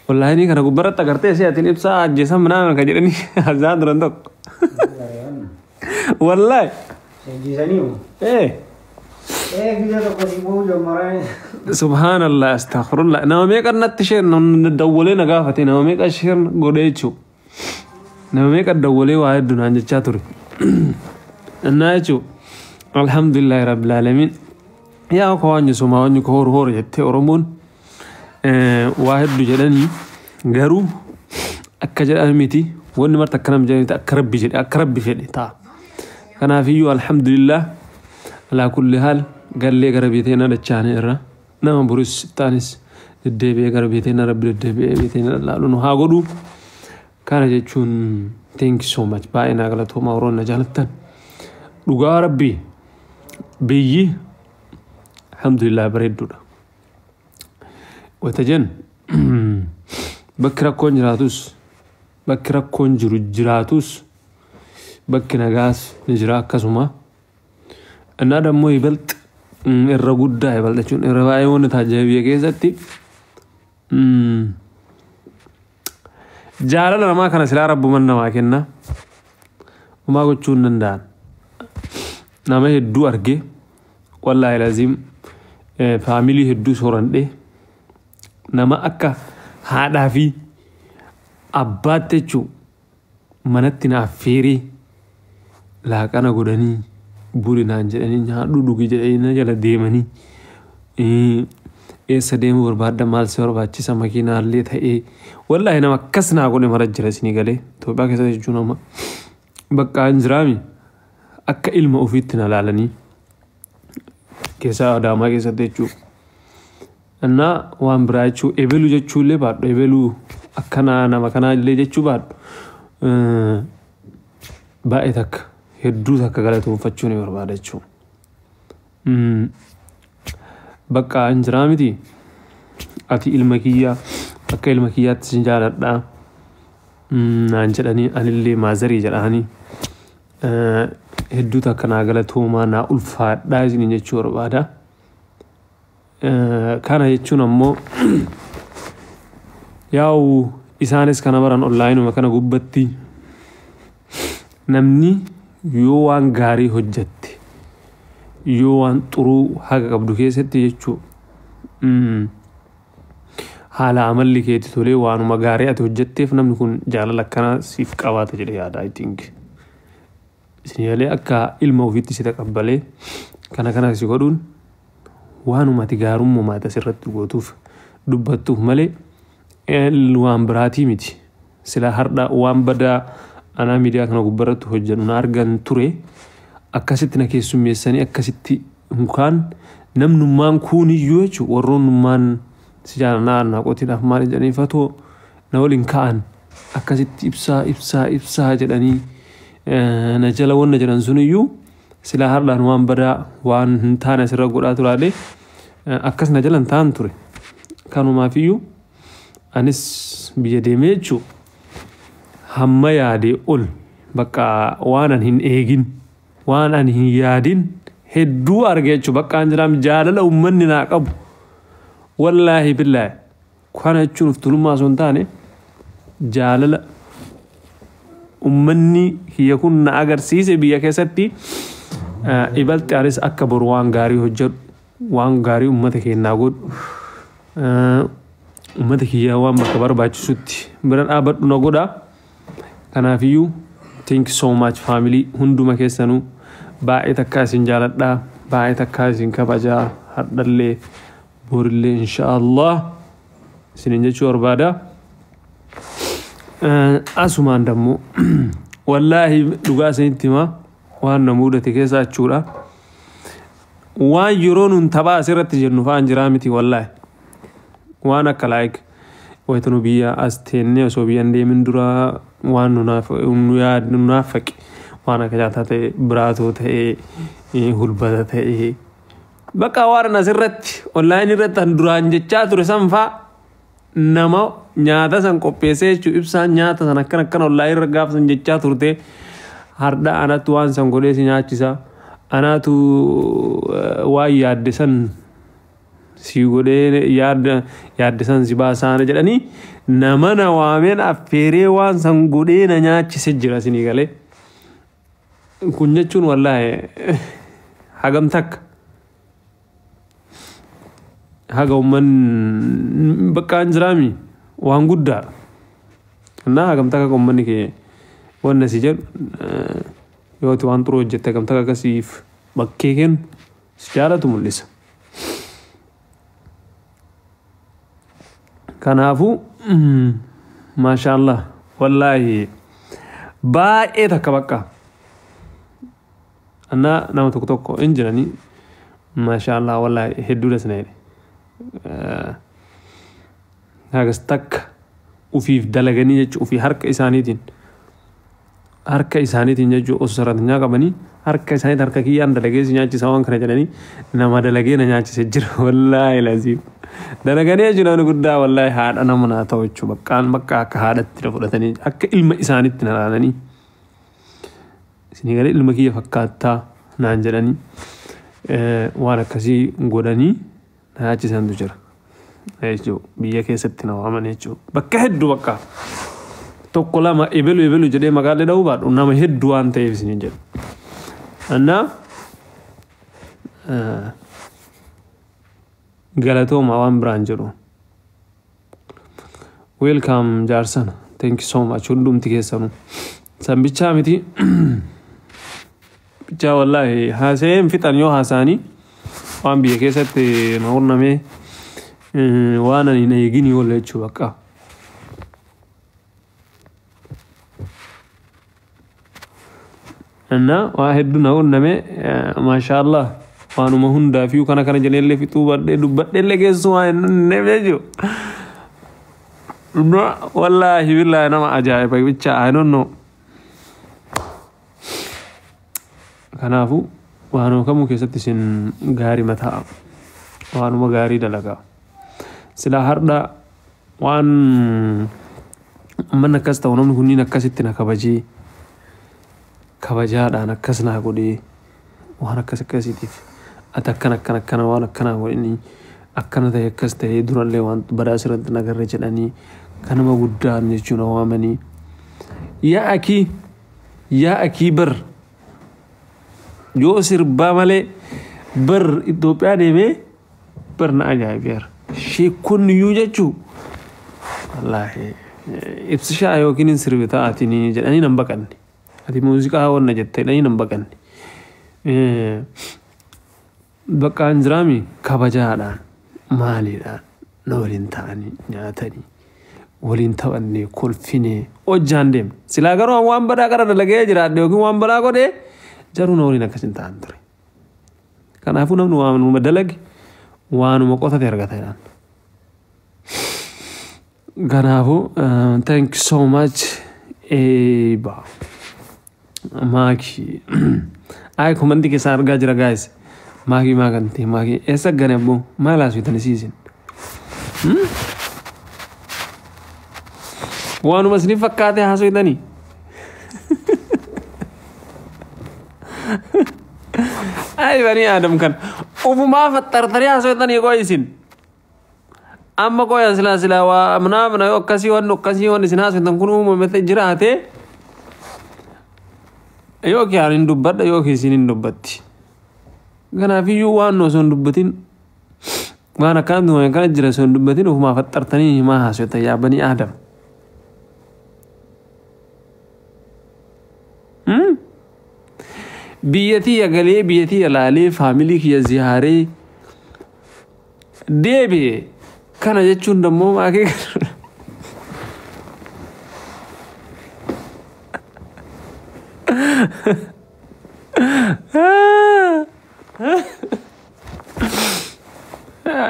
والله إني كنا قبرت تقرتي سيا تلبسها جسم منام كجرني هزاد رندق والله إيه سبحان الله استغفر الله نومي كنا تشير ندولي نقافتي نومي كشير قديتشو نومي كدولي واحد دون عند الشاتوري الناجو الحمد لله رب العالمين يا أخوان يسمع وان يكور هور يتي أرمون واحد بجدني غيرو أكجر أميتي وان مرت كلام جاني أقرب بجد أقرب بجد تا كان فيه الحمد لله على كل حال قال لي قربيتين على الشان إرا نعم بروس تانس الدبي قربيتين رب الدبي بيتين لا لونه هاقولو كان جتشون thank you so much باين أغلطه ما ورونا جانتن لقى ربي بيجي الحمد لله بريد دودا وتجن بكرة كون جراتوس بكنا غاس نجرا كسوما أنا دمو يبلت الرغود دا يبلت شون الرواية ونتاجبية كيساتي جالنا ما كان سلا رب من نواكنا وما قلت شون نندان نامه هدو أرجع والله لازم فاميلي هدو سوران ده نما أكا هذا في أبات تجو منتنا فيري لا كنا قدني بورينا جاني نهادو دوكي جاني نجلا ديماني سديم ورباد مال سور باتشي سماكينا اللي ثاي والله نما كسنا أقول مرة جلسني قالي تو باكي سجونا ما بقى انزرامي أكا علم أوفيتنا لالني كيسا داما كيسا تجو أنا وان برايتشو إبلو جتشو لي بعد إبلو أكنا نما كنا اللي جتشو بعد بايتك هدو تك غلطو فتشوني بربادتشو بقى انجرامي دي أتي المكية أكا المكية تسنجالت دا نانجلاني أن اللي مازري جلاني هدو تك ناغلطو ما نا ألفات دازيني جتشو بربادا كان جتشو نمو ياو إسانس كان بران أونلاين ومكان قبتي namni yoo waan gaarii hojjette yoo waan xuruu haga qabdu keessatti jechuu haala amalli keetti tolee waanuma gaarii ati hojjetteef namni kun jaalala akkana siif qabaata jedhee yaada I think isin yalee akka ilma ofiitti si taqabbalee kana si godhuun waanuma ati gaarummaa asirratti gootuuf dubbattuuf malee waan biraatii miti sila hardha waan badaa أنا ميديا كنا قبرت هجن ونارجن توري أكاسيت نكيسو ميساني أكاسيت مكان نم نمان كوني يوج ورون نمان سجانا ناقوتي نفماري جاني فاتو نقول كان أكاسيت إبسا جداني نجلا ون نجلا زنيو سلا هرلا نوان بدا وان هنتانا سرق قرأت لالي أكاس نجلا هنتان توري كانوا ما فيو أنس بيدي ميجو hamma yaade ol bakka waanan hin eegin waanan hin yaadin hedduu argeechu bakka anjiraam jaalala ummanni naa qabu wallaahi billaahi kana jechuun uftulummaa osoo hin taane jaalala ummanni kiyya kun na agarsiise biyya keessatti ibalti aris akka boru waan gaarii hojjedhu waan gaarii ummata keenyaa godhu ummata kiyyaa waan bakka barbaachisutti bira dhaabadhu na godhaa kanaafiyyu thank you so much family hunduma keessanuu baay'ee takka isin jaaladha baay'ee takka isin kabajaa hadhallee borillee inshallah isin jechuu barbaada asumaan dammoo wallaahi dhugaa isinitti himaa waan na mudate keessa achuudha waan yeroo nun taphaa asirratti jennu fa'aan jiraa miti wallaahi waan akka like waytanu biyya as teennee osoo biyyan deemin dura waan nunaafaqe waan akka jaataa ta'e biraatoo ta'e hulbata ta'e bakka waan asirratti online irratti an duraan jechaa ture san faa nama nyaata san qopheessee jechuu ibsaan nyaata san akkana online irra gaafa san jechaa turte harda anatu waan san godhee si nyaachisa anaatu waan yaadde san si godhee yaadde san si baasaana jedhanii nama na waameen affeeree waan san godhee na nyaachise jira isinii galee. Kun jechuun wallaahi hagam takka haga umman bakka jiraami waan guddaa na hagam takka ummanni kee wanna si jedhu yoo waan xuroo hojjette hagam takka akkasiif bakkee kennu si jaalatu mul'isa. Kanaafuu maashaallah wallaahi baay'ee takka bakka nama tokko hin jiranii maashaallah wallaahi hedduudha sinayne hagas takka ufiif dalaganii jechuun ufii harka isaaniitiin jechuun osoo sarartinyaa qabanii harka isaaniitiin harka kiyyaan dalagee si nyaachisa waan kana jedhanii nama dalagee na nyaachise jira wallaahi laziim dalaganii jechuun guddaa wallaahi haadha nama naa ta'u jechuun bakka akka haadhatti fudhatanii akka ilma isaaniitti nanaananii isinii galee ilma kiyya fakkaattaa naan jedhanii waan akkasii godhanii na nyaachisantu jira jechuudha biyya keessatti na waaman jechuudha bakka hedduu bakka tokko lama ebelu jedhee magaalee dha'uu baadhu nama hedduu waan ta'eef isin jedhu. Annaa galatooma waan biraan jedhu. Welcome jaarsan. Thank you so much. Hundumti keessanuu. San bichaa miti. Bichaa wallaahi haasa'een fixan yoo haasaanii waan biyya keessatti na hurnamee waan ani na eegini oolle jechuudha bakka. Waa hedduu na hurnamee maashaallah waanuma hundaa fi kana jedheellee fixuu badhee dubbadheellee keessu waan hin jechuudha. Wallaahi billaahi nama ajaa'iba bichaa I don't know. Kanaafuu waanuma kamuu keessatti isin gaarii mataa waanuma gaarii dalagaa. Silaa hardha waan amman akkas ta'u namni kunniin akkasitti na kabajaadhaan akkas naa godhee waan akkasiitiif ati akkana waan akkanaa godhanii akkana ta'e akkas ta'ee durallee waan badaa asirratti nagarre jedhanii kanama guddaan jechuun waamanii yaa akii bar yoo sirbaa malee bar Itoophiyaa deemee bar na ajaa'ibeera sheekonni iyyuu jechuu wallaahi ibsishaa yookiin sirbi ta'atiin jedhanii nan baqanne ati muuziqaa wanna jettee jedhanii nan baqanne bakkaan jiraami kabajaadhaan maaliidhaan na waliin ta'anii nyaatanii waliin taphannee kolfinee hojjaan deemne silaa garuu waan badaa qara dalagee jiraadhe yookiin waan badaa godhee jaruu na waliin akkas hin ta'an ture. Kanaafuu namni waanuma dalage waanuma qotate argata jedhan. Kanaafuu thank you so much eeba maaki ay komanti keessaa argaa jira guys maaki maakanti maaki eessa gane abbo maal haaswitan isiisin waanuma isinii fakkaate haaswitanii ay bani aadam kan ufumaa fattartanii haaswitanii qoy isin amma qoya sila waa mana yoo akkasii waan isin haaswitan kun uumamete jiraate yoo kiyaan hin dubbadha yoo kiisin hin dubbatti. Kanaafiyyuu waan osoo hin dubbatin waan akkaan kana jira osoo hin dubbatin ufumaa fattartanii himaa haaswitan yaa bani aadam. Biyyattii galee biyyattii ilaalee faamilii kiyya ziyaaree deebi'e kana jechuun dammoo maakee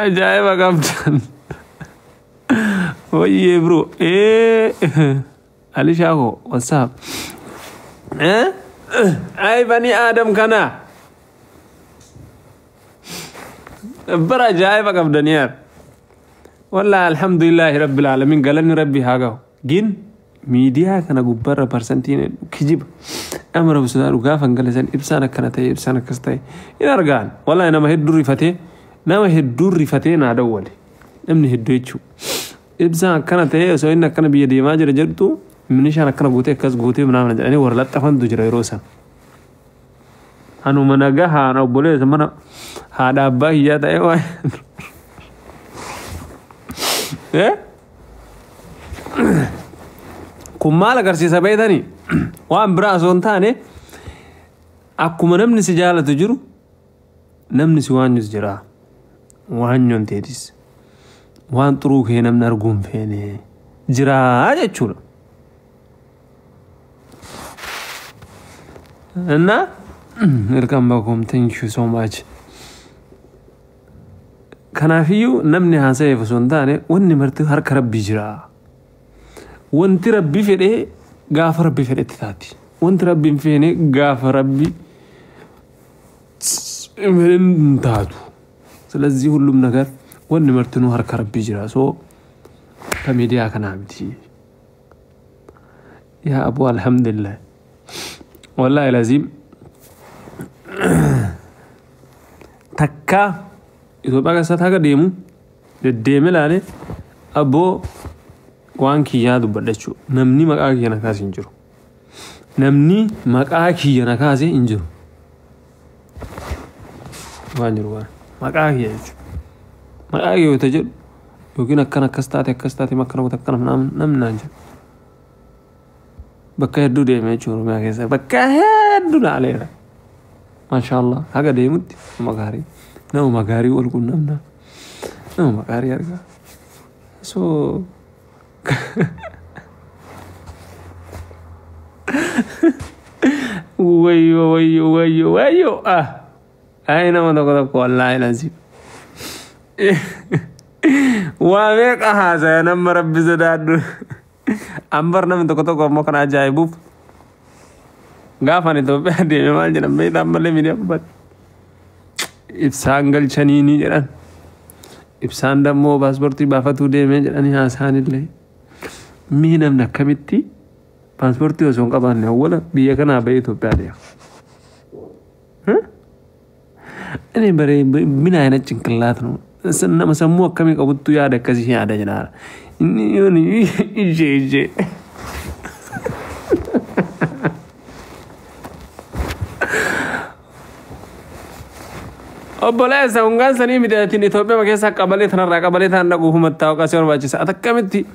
ajaa'iba qabdan wayyee bro Alishaako what's up ay bani aadam kana bara ajaa'iba qabdan yaar والله الحمد لله رب العالمين قالني ربي هاجو جين ميديا كنا جبرة برسنتين كجيب أمر بسنا رجافا قال زين إبسانك كانت إبسانك كستي إن أرجعن والله أنا ما هيد دوري فتى nama hedduu rifatee naa dawwale namni hedduu jechuudha. Ibsaan akkana ta'ee osoo inni akkana biyya deemaa jira jirtu minishaan akkana gootee akkas gootee naamna jedhanii warra laxxafantu jira yeroo san. Anuma nagaa haana obboleessa mana haadha abbaa hiyyaa ta'ee waa kun maal agarsiisa beektanii waan biraa osoo hin taane akkuma namni si jaalatu jiru namni si waanyus jira waan nyonteetis waan xuruu kee namni arguun feene jiraa jechuudha. Na welcome back home, thank you so much. Kanaafiyyuu namni haasa'eef osoo hin taane wanni marti harka rabbii jira. Wanti rabbi fedhee gaafa rabbi fedhetti taati. Wanti rabbi hin feene gaafa rabbi hin taatu. ስለዚህ ሁሉም ነገር wanni martinuu harka rabbii jira. So kamiidiyaa kanaa miti. Yaa abu alhamdulillah. Wallahi lazim takka Itoophiyaa keessatti haga deemu deddeeme laale aboo waan kiyyaa dubbadha jechuudha. Namni maqaa kiyya na kaase hin jiru. Namni maqaa kiyya na kaase hin jiru. Waan jiru waan maqaa kiyya jechuudha. Maqaa kiyya yoo ta'e jedhu yookiin akkas taate makkana goota akkana namni naan jedhu. Bakka hedduu deeme jechuudha Oromiyaa keessa bakka hedduu laaleera. Maashaallah haga deemutti nama gaarii. Nama gaarii wal quunnamna. Nama gaarii argaa. So wayyo ay nama tokko wallahi lazim. Waa meeqa haasaya nama rabbi sodaadhu. Ambar namni tokko ammoo kan ajaa'ibuuf gaafan Itoophiyaa deeme maal jedhan beektaa ammallee miidiyaan uffata. Ibsaan galchanii jedhan. Ibsaan dammoo paaspoortii baafatuu deemee jedhanii haasaanillee. Mii namni akkamitti paaspoortii osoo hin qabaanne awwala biyya kanaa bahee Itoophiyaa deema. Inni baree mina ayina cinqillaatu nama sammuu akkamii qabuttu yaada akkasii yaada jedhaadha. Inni yooni ijee. Obboleessa hungaan sanii midhaatiin Itoophiyaa keessaa qabalee tanarraa qabalee tan dhaquuf mattaawaqaa si barbaachisa. Ati akkamitti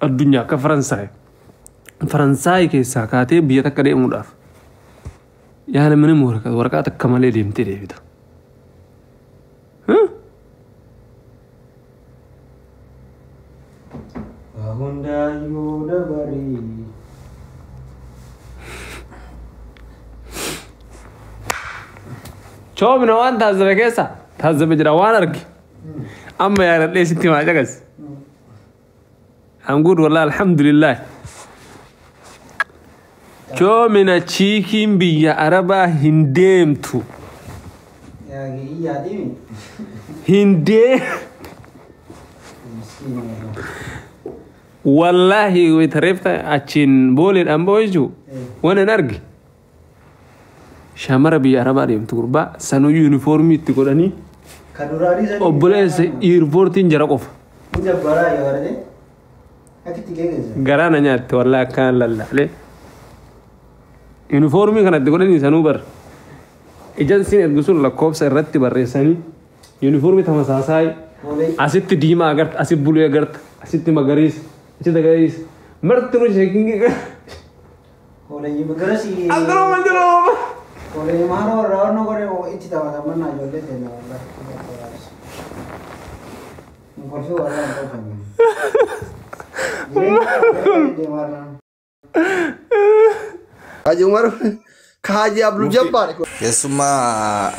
addunyaa akka Faransaay keessaa kaatee biyya takka deemuudhaaf yaada minimum waraqaa takka malee deemtee deebita. Hundaayyuu dabarii. Coobina waan taasifamu keessa taasifamu jira waan arge amma yaadadhee sitti maa cagas. I'm good wallah alhamdulillah. Coomina chiikiin biyya Arabaa hin deemtu. Hindee. Wallahi waytareefta achiin booleedhaan boo'iju waan hin arge. Shamara biyya Arabaa deemtu gurbaa sanuu yuunifoormii itti godhanii obboleessa iirpoortiin jara qofa. Garaa na nyaatte wallahi akkaan lallaalee. Yuunifoormii kanatti godhanii sanuu bara. Ejansiin ergisuun lakkoofsa irratti barreessanii yuunifoormii tamasaasaay asitti diimaa agarta asitti buluu agarta asitti magariisa achitti magariisa marti nu sheekingi gara. Androo manjiroo. Oleh mana orang no kore itu tahu tak mana jualnya tena orang. Mungkin orang tahu kan. Aja Umar, kaji ablu jabbar. Ya semua